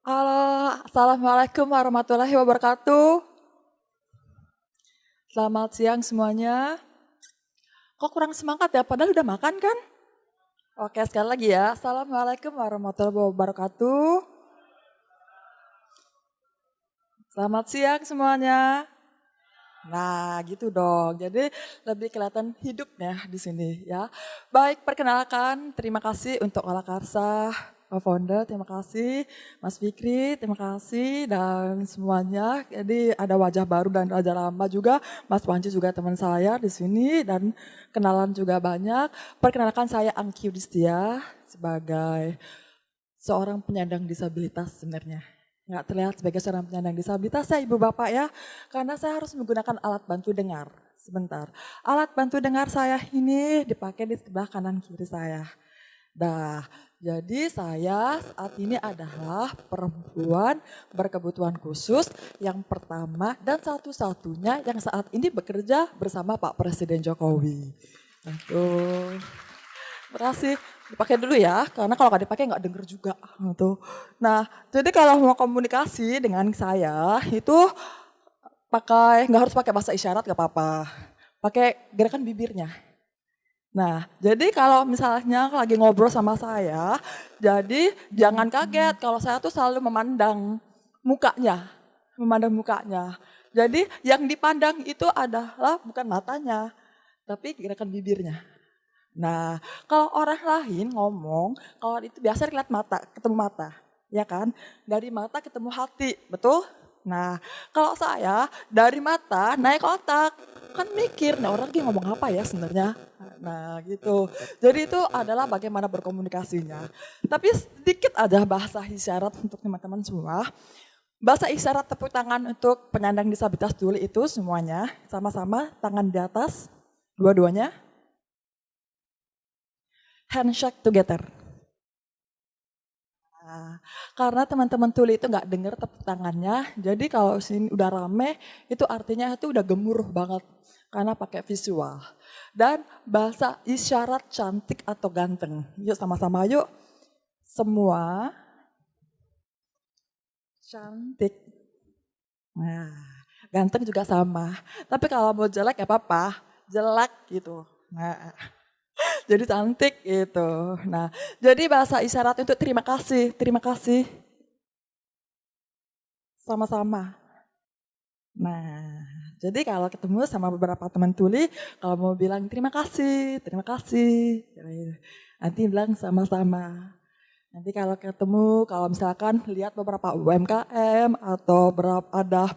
Halo, Assalamualaikum warahmatullahi wabarakatuh. Selamat siang semuanya. Kok kurang semangat ya, padahal udah makan kan? Oke, sekali lagi ya. Assalamualaikum warahmatullahi wabarakatuh. Selamat siang semuanya. Nah, gitu dong. Jadi lebih kelihatan hidupnya di sini ya. Baik, perkenalkan, terima kasih untuk Olah Karsa, Pak Founder, terima kasih, Mas Fikri, terima kasih, dan semuanya. Jadi ada wajah baru dan wajah lama juga, Mas Panji juga teman saya di sini, dan kenalan juga banyak. Perkenalkan saya Angki Yudhistia sebagai seorang penyandang disabilitas sebenarnya. Nggak terlihat sebagai seorang penyandang disabilitas saya ibu bapak ya, karena saya harus menggunakan alat bantu dengar. Sebentar, alat bantu dengar saya ini dipakai di sebelah kanan kiri saya. Nah, jadi saya saat ini adalah perempuan berkebutuhan khusus yang pertama dan satu-satunya yang saat ini bekerja bersama Pak Presiden Jokowi. Aduh. Terima kasih. Dipakai dulu ya, karena kalau nggak dipakai nggak denger juga. Gitu. Nah, jadi kalau mau komunikasi dengan saya itu nggak harus pakai bahasa isyarat nggak apa-apa. Pakai gerakan bibirnya. Nah, jadi kalau misalnya lagi ngobrol sama saya, jadi jangan kaget kalau saya tuh selalu memandang mukanya, memandang mukanya. Jadi yang dipandang itu adalah bukan matanya, tapi gerakan bibirnya. Nah, kalau orang lain ngomong, kalau itu biasa lihat mata, ketemu mata, ya kan? Dari mata ketemu hati, betul? Nah, kalau saya dari mata naik otak, kan mikir, nah orang dia ngomong apa ya sebenarnya? Nah, gitu. Jadi itu adalah bagaimana berkomunikasinya. Tapi sedikit aja bahasa isyarat untuk teman-teman semua. Bahasa isyarat tepuk tangan untuk penyandang disabilitas tuli itu semuanya sama-sama tangan di atas, dua-duanya. Handshake together. Nah, karena teman-teman tuli itu nggak dengar tepuk tangannya, jadi kalau sini udah rame, itu artinya itu udah gemuruh banget karena pakai visual. Dan bahasa isyarat cantik atau ganteng. Yuk sama-sama yuk. Semua cantik. Nah, ganteng juga sama. Tapi kalau mau jelek ya apa-apa, jelek gitu. Nah, jadi cantik gitu. Nah, jadi bahasa isyarat untuk terima kasih, sama-sama. Nah, jadi kalau ketemu sama beberapa teman tuli, kalau mau bilang terima kasih, nanti bilang sama-sama. Nanti kalau ketemu, kalau misalkan lihat beberapa UMKM atau ada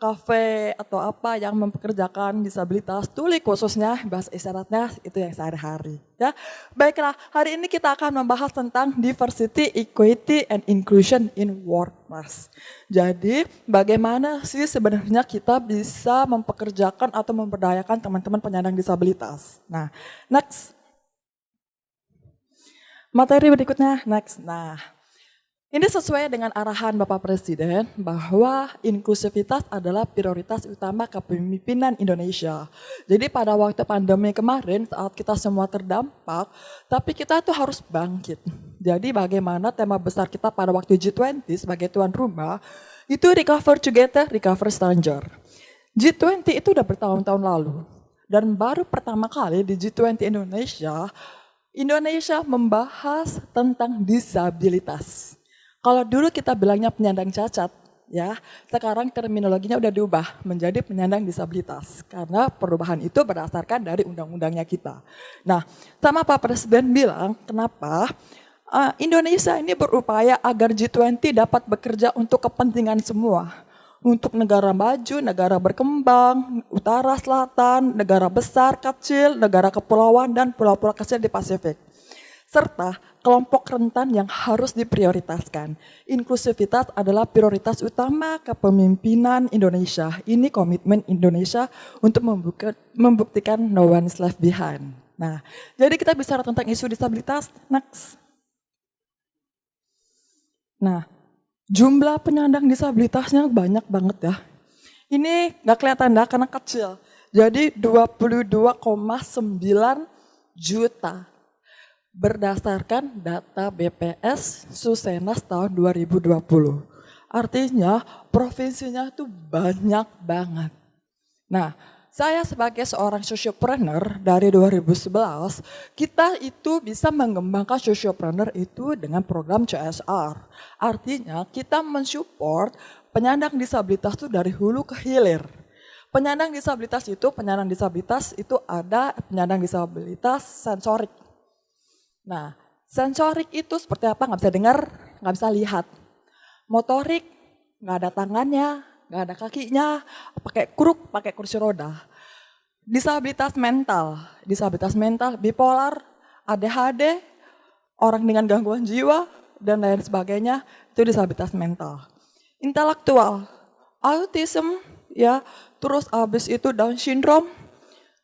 kafe atau apa yang mempekerjakan disabilitas tuli khususnya bahasa isyaratnya itu yang sehari-hari ya. Baiklah, hari ini kita akan membahas tentang diversity, equity and inclusion in workplace. Jadi, bagaimana sih sebenarnya kita bisa mempekerjakan atau memberdayakan teman-teman penyandang disabilitas. Nah, next. Materi berikutnya, next. Nah, ini sesuai dengan arahan Bapak Presiden bahwa inklusivitas adalah prioritas utama kepemimpinan Indonesia. Jadi pada waktu pandemi kemarin saat kita semua terdampak, tapi kita itu harus bangkit. Jadi bagaimana tema besar kita pada waktu G20 sebagai tuan rumah, itu recover together, recover stranger. G20 itu udah bertahun-tahun lalu. Dan baru pertama kali di G20 Indonesia membahas tentang disabilitas. Kalau dulu kita bilangnya penyandang cacat, ya, sekarang terminologinya udah diubah menjadi penyandang disabilitas karena perubahan itu berdasarkan dari undang-undangnya kita. Nah, sama Pak Presiden bilang, kenapa Indonesia ini berupaya agar G20 dapat bekerja untuk kepentingan semua. Untuk negara maju, negara berkembang, utara, selatan, negara besar, kecil, negara kepulauan, dan pulau-pulau kecil di Pasifik. Serta kelompok rentan yang harus diprioritaskan. Inklusivitas adalah prioritas utama kepemimpinan Indonesia. Ini komitmen Indonesia untuk membuktikan no one is left behind. Nah, jadi kita bicara tentang isu disabilitas. Next. Nah, jumlah penyandang disabilitasnya banyak banget ya. Ini nggak kelihatan dah karena kecil. Jadi 22,9 juta. berdasarkan data BPS Susenas tahun 2020. Artinya provinsinya itu banyak banget. Nah, saya sebagai seorang sociopreneur dari 2011, kita itu bisa mengembangkan sociopreneur itu dengan program CSR. Artinya kita mensupport penyandang disabilitas itu dari hulu ke hilir. Penyandang disabilitas itu ada penyandang disabilitas sensorik. Nah, sensorik itu seperti apa? Nggak bisa dengar, nggak bisa lihat. Motorik, nggak ada tangannya, nggak ada kakinya, pakai kruk, pakai kursi roda. Disabilitas mental, bipolar, ADHD, orang dengan gangguan jiwa, dan lain sebagainya, itu disabilitas mental. Intelektual, autism, ya, terus habis itu Down syndrome,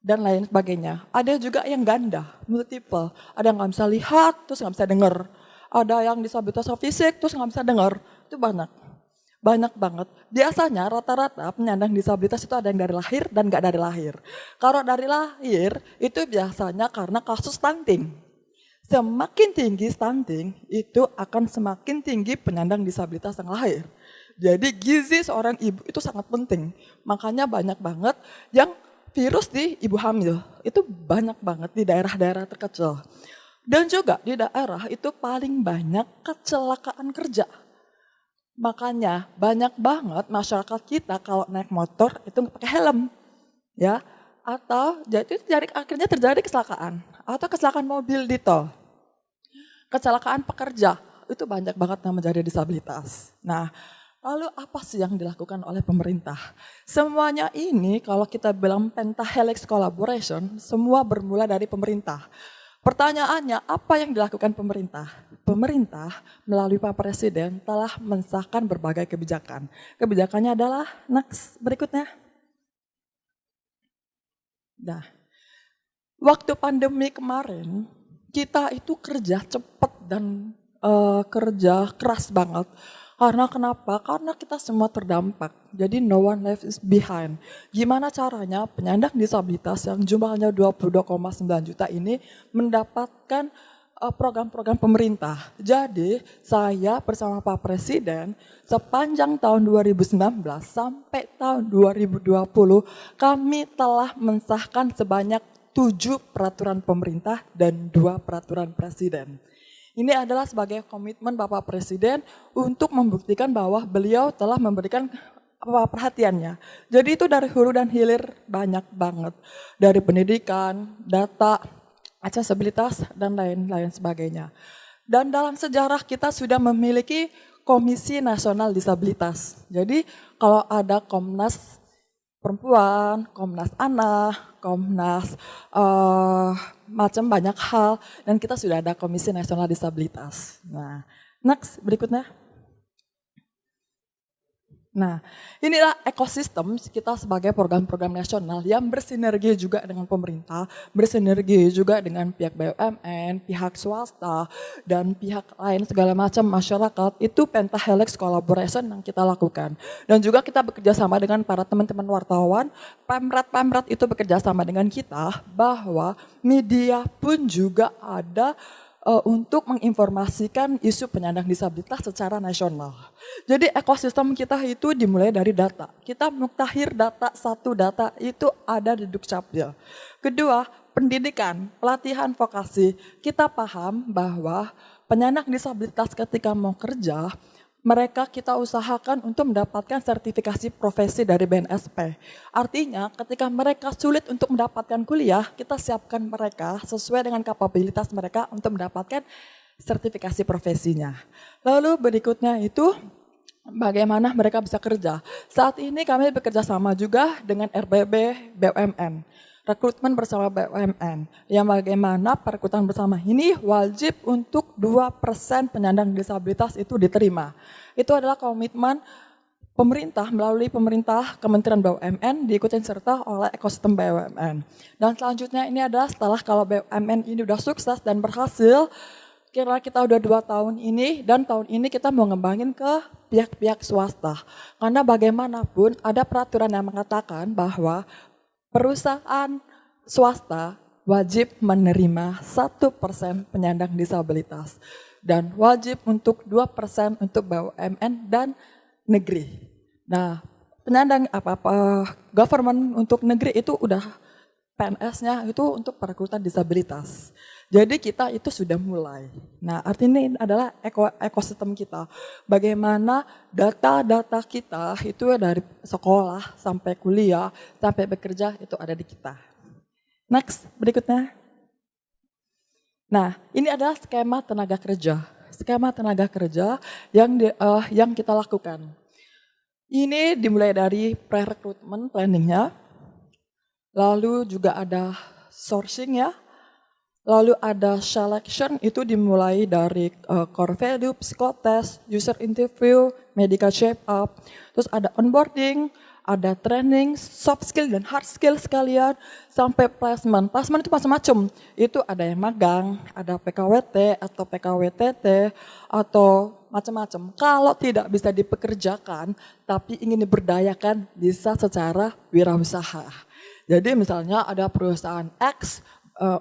dan lain sebagainya. Ada juga yang ganda, multiple, ada yang nggak bisa lihat, terus nggak bisa dengar. Ada yang disabilitas fisik, terus nggak bisa dengar, itu banyak banget. Biasanya rata-rata penyandang disabilitas itu ada yang dari lahir dan nggak dari lahir. Kalau dari lahir itu biasanya karena kasus stunting. Semakin tinggi stunting itu akan semakin tinggi penyandang disabilitas yang lahir. Jadi gizi seorang ibu itu sangat penting. Makanya banyak banget yang virus di ibu hamil. Itu banyak banget di daerah-daerah terkecil. Dan juga di daerah itu paling banyak kecelakaan kerja. Makanya banyak banget masyarakat kita kalau naik motor itu nggak pakai helm, ya, atau jadi akhirnya terjadi kecelakaan atau kecelakaan mobil di tol, kecelakaan pekerja itu banyak banget yang menjadi disabilitas. Nah, lalu apa sih yang dilakukan oleh pemerintah? Semuanya ini kalau kita bilang pentahelix collaboration, semua bermula dari pemerintah. Pertanyaannya, apa yang dilakukan pemerintah? Pemerintah melalui Pak Presiden telah mensahkan berbagai kebijakan. Kebijakannya adalah, next, berikutnya. Nah, waktu pandemi kemarin, kita itu kerja cepat dan kerja keras banget. Karena kenapa? Karena kita semua terdampak. Jadi no one left is behind. Gimana caranya penyandang disabilitas yang jumlahnya 22,9 juta ini mendapatkan program-program pemerintah. Jadi saya bersama Pak Presiden sepanjang tahun 2019 sampai tahun 2020 kami telah mensahkan sebanyak 7 peraturan pemerintah dan 2 peraturan presiden. Ini adalah sebagai komitmen Bapak Presiden untuk membuktikan bahwa beliau telah memberikan perhatiannya. Jadi itu dari hulu dan hilir banyak banget. Dari pendidikan, data, aksesibilitas, dan lain-lain sebagainya. Dan dalam sejarah kita sudah memiliki Komisi Nasional Disabilitas. Jadi kalau ada Komnas Perempuan, Komnas Anak, Komnas macam banyak hal, dan kita sudah ada Komisi Nasional Disabilitas. Nah, next berikutnya. Nah, inilah ekosistem kita sebagai program-program nasional yang bersinergi juga dengan pemerintah, bersinergi juga dengan pihak BUMN, pihak swasta, dan pihak lain segala macam masyarakat. Itu pentahelix collaboration yang kita lakukan. Dan juga kita bekerja sama dengan para teman-teman wartawan, pemret-pemret itu bekerja sama dengan kita, bahwa media pun juga ada untuk menginformasikan isu penyandang disabilitas secara nasional. Jadi ekosistem kita itu dimulai dari data. Kita mutakhir data, satu data itu ada di Dukcapil. Kedua, pendidikan, pelatihan vokasi. Kita paham bahwa penyandang disabilitas ketika mau kerja, mereka kita usahakan untuk mendapatkan sertifikasi profesi dari BNSP. Artinya ketika mereka sulit untuk mendapatkan kuliah, kita siapkan mereka sesuai dengan kapabilitas mereka untuk mendapatkan sertifikasi profesinya. Lalu berikutnya itu bagaimana mereka bisa kerja. Saat ini kami bekerja sama juga dengan RBB BUMN. Rekrutmen bersama BUMN, yang bagaimana perekrutan bersama ini wajib untuk 2% penyandang disabilitas itu diterima. Itu adalah komitmen pemerintah melalui pemerintah Kementerian BUMN diikuti serta oleh ekosistem BUMN. Dan selanjutnya ini adalah setelah kalau BUMN ini sudah sukses dan berhasil, kira kita udah 2 tahun ini dan tahun ini kita mau ngembangin ke pihak-pihak swasta. Karena bagaimanapun ada peraturan yang mengatakan bahwa perusahaan swasta wajib menerima 1% penyandang disabilitas dan wajib untuk 2% untuk BUMN dan negeri. Nah, penyandang government untuk negeri itu udah PNS-nya itu untuk perekrutan disabilitas. Jadi kita itu sudah mulai. Nah, artinya ini adalah ekosistem kita. Bagaimana data-data kita itu dari sekolah sampai kuliah, sampai bekerja itu ada di kita. Next, berikutnya. Nah, ini adalah skema tenaga kerja. Skema tenaga kerja yang kita lakukan. Ini dimulai dari pre-recruitment planningnya, lalu juga ada sourcing ya, lalu ada selection itu dimulai dari core value, psikotest, user interview, medical check up, terus ada onboarding, ada training, soft skill dan hard skill sekalian, sampai placement. Placement itu macam-macam. Itu ada yang magang, ada PKWT atau PKWTT atau macam-macam. Kalau tidak bisa dipekerjakan, tapi ingin diberdayakan, bisa secara wirausaha. Jadi misalnya ada perusahaan X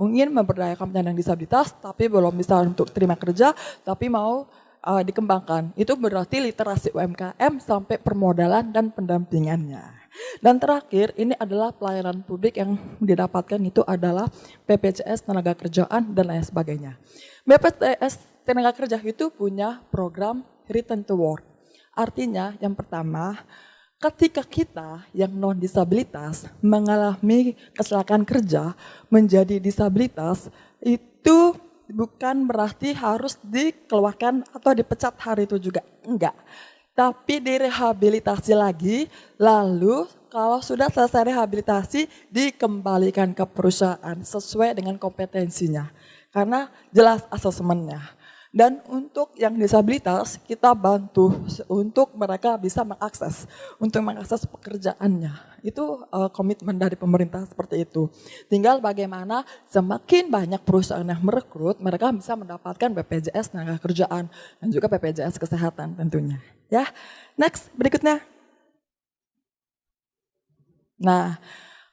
ingin memberdayakan penyandang disabilitas, tapi belum bisa untuk terima kerja, tapi mau dikembangkan. Itu berarti literasi UMKM sampai permodalan dan pendampingannya. Dan terakhir, ini adalah pelayanan publik yang didapatkan itu adalah BPJS Tenaga Kerjaan dan lain sebagainya. BPJS Tenaga Kerja itu punya program Return to Work. Artinya yang pertama, ketika kita yang non-disabilitas mengalami kecelakaan kerja menjadi disabilitas, itu bukan berarti harus dikeluarkan atau dipecat hari itu juga, enggak. Tapi direhabilitasi lagi, lalu kalau sudah selesai rehabilitasi dikembalikan ke perusahaan sesuai dengan kompetensinya. Karena jelas asesmennya. Dan untuk yang disabilitas kita bantu untuk mereka bisa mengakses pekerjaannya. Itu komitmen dari pemerintah seperti itu. Tinggal bagaimana semakin banyak perusahaan yang merekrut, mereka bisa mendapatkan BPJS Tenaga Kerjaan dan juga BPJS Kesehatan tentunya. Ya, next berikutnya. Nah,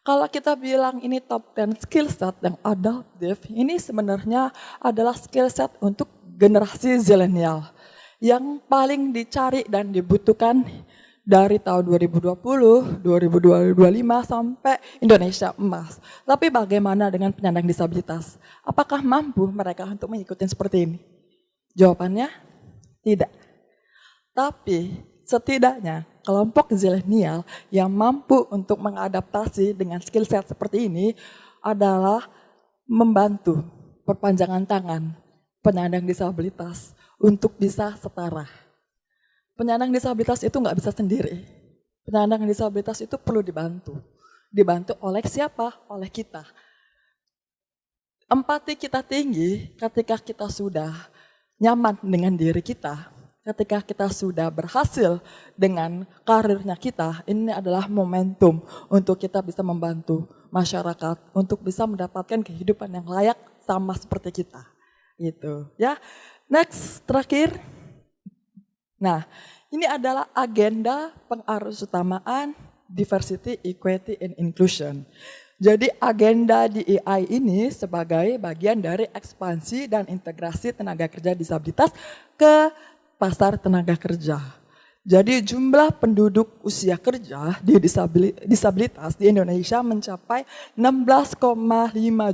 kalau kita bilang ini top 10 skill set yang adaptif, ini sebenarnya adalah skill set untuk generasi zilenial yang paling dicari dan dibutuhkan dari tahun 2020, 2025 sampai Indonesia emas. Tapi bagaimana dengan penyandang disabilitas? Apakah mampu mereka untuk mengikuti seperti ini? Jawabannya tidak. Tapi setidaknya kelompok zilenial yang mampu untuk mengadaptasi dengan skill set seperti ini adalah membantu perpanjangan tangan penyandang disabilitas untuk bisa setara. Penyandang disabilitas itu nggak bisa sendiri. Penyandang disabilitas itu perlu dibantu. Dibantu oleh siapa? Oleh kita. Empati kita tinggi ketika kita sudah nyaman dengan diri kita. Ketika kita sudah berhasil dengan karirnya kita, ini adalah momentum untuk kita bisa membantu masyarakat untuk bisa mendapatkan kehidupan yang layak sama seperti kita. Gitu ya. Next, terakhir. Nah, ini adalah agenda pengarusutamaan diversity, equity, and inclusion. Jadi agenda DEI ini sebagai bagian dari ekspansi dan integrasi tenaga kerja disabilitas ke pasar tenaga kerja. Jadi jumlah penduduk usia kerja di disabilitas di Indonesia mencapai 16,5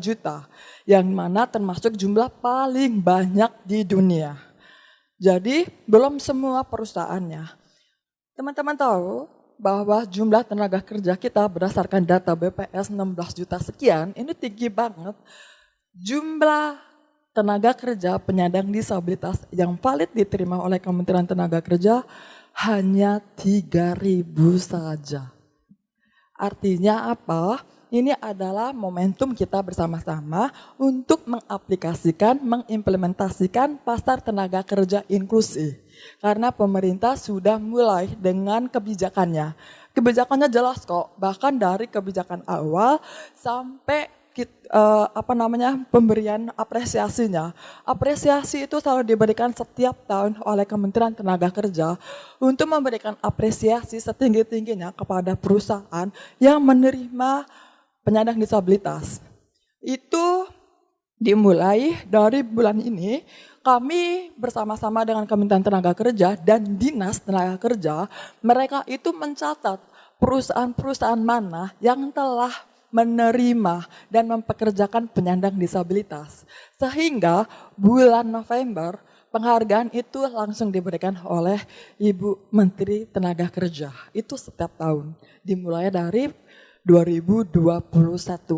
juta, yang mana termasuk jumlah paling banyak di dunia. Jadi belum semua perusahaannya. Teman-teman tahu bahwa jumlah tenaga kerja kita berdasarkan data BPS 16 juta sekian, ini tinggi banget. Jumlah tenaga kerja penyandang disabilitas yang valid diterima oleh Kementerian Tenaga Kerja hanya 3.000 saja. Artinya apa? Ini adalah momentum kita bersama-sama untuk mengaplikasikan, mengimplementasikan pasar tenaga kerja inklusi. Karena pemerintah sudah mulai dengan kebijakannya. Kebijakannya jelas kok, bahkan dari kebijakan awal sampai pemberian apresiasinya. Apresiasi itu selalu diberikan setiap tahun oleh Kementerian Tenaga Kerja untuk memberikan apresiasi setinggi-tingginya kepada perusahaan yang menerima penyandang disabilitas. Itu dimulai dari bulan ini, kami bersama-sama dengan Kementerian Tenaga Kerja dan Dinas Tenaga Kerja, mereka itu mencatat perusahaan-perusahaan mana yang telah menerima dan mempekerjakan penyandang disabilitas. Sehingga bulan November, penghargaan itu langsung diberikan oleh Ibu Menteri Tenaga Kerja. Itu setiap tahun, dimulai dari 2021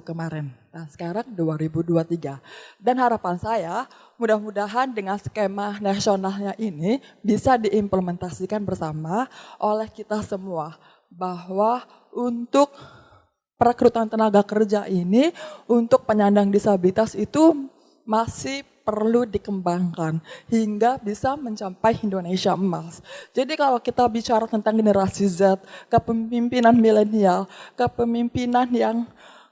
kemarin. Nah, sekarang 2023. Dan harapan saya mudah-mudahan dengan skema nasionalnya ini bisa diimplementasikan bersama oleh kita semua. Bahwa untuk perekrutan tenaga kerja ini untuk penyandang disabilitas itu masih perlu dikembangkan hingga bisa mencapai Indonesia emas. Jadi kalau kita bicara tentang generasi Z, kepemimpinan milenial, kepemimpinan yang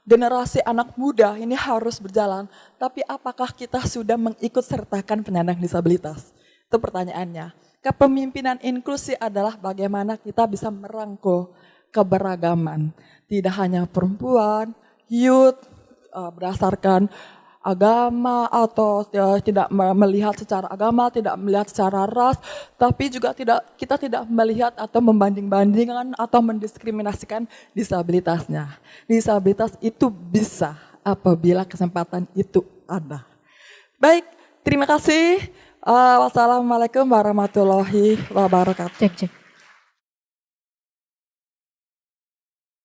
generasi anak muda ini harus berjalan. Tapi apakah kita sudah mengikut sertakan penyandang disabilitas? Itu pertanyaannya. Kepemimpinan inklusi adalah bagaimana kita bisa merangkul keberagaman. Tidak hanya perempuan, youth, berdasarkan agama atau tidak melihat secara agama, tidak melihat secara ras, tapi juga kita tidak melihat atau membanding-bandingkan atau mendiskriminasikan disabilitasnya. Disabilitas itu bisa apabila kesempatan itu ada. Baik, terima kasih. Wassalamualaikum warahmatullahi wabarakatuh. Cek, cek.